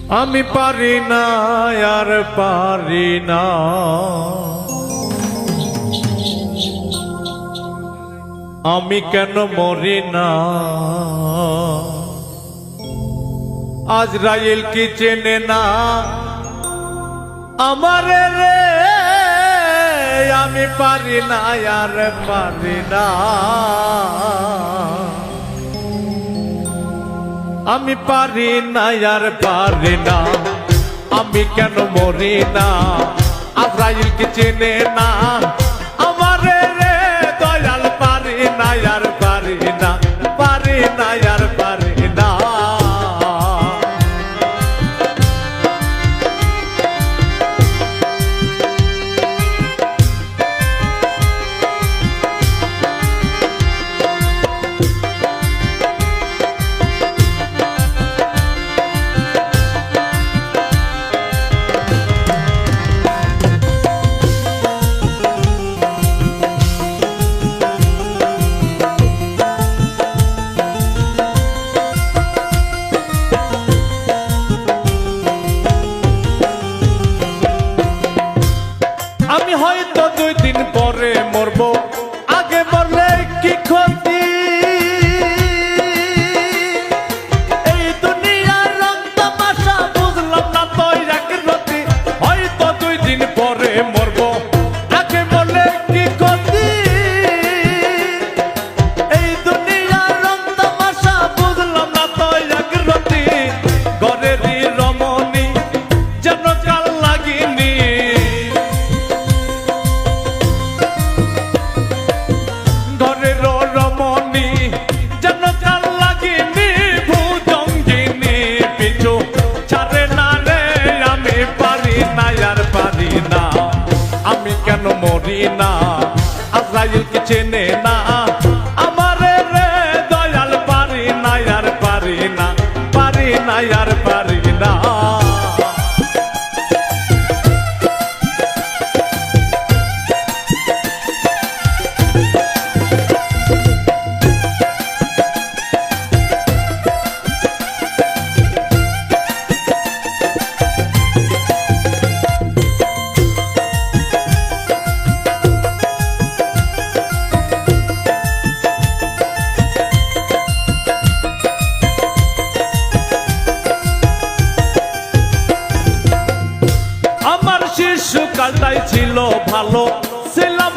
আমি পারি না আর পারি না আমি কেন মরি না আজরাইল কি চেনে না আমারে রে আমি পারি না আর পারি না আমি পারি না আর পারি না আমি কেন মরি না আজরাইল কি চেনে না আমারে রে দয়াল পারি না আর পারি না পারি না আর পারি না আমি হয়তো 2 দিন পরে মরব আগে মরলে কি ক্ষতি এই দুনিয়ার রং তামাশা বুঝলাম না তো এক রতি হয়তো 2 দিন পরে মরব আগে মরলে কি ক্ষতি এই দুনিয়ার রং তামাশা বুঝলাম না তো এক রতি ঘরেরই রমণী যেন কাল লাগিনি রমণী যেন কাল লাগিনি ভুজঙ্গিনী পিছু ছাড়ে না রে আমি পারি না আর পারি না আমি কেন মরি না আজরাইল কি চেনে না আমারে রে দয়াল পারি না আর পারি না পারি না আর পারি না শিশুকালটাই ছিল ভালো ছিলাম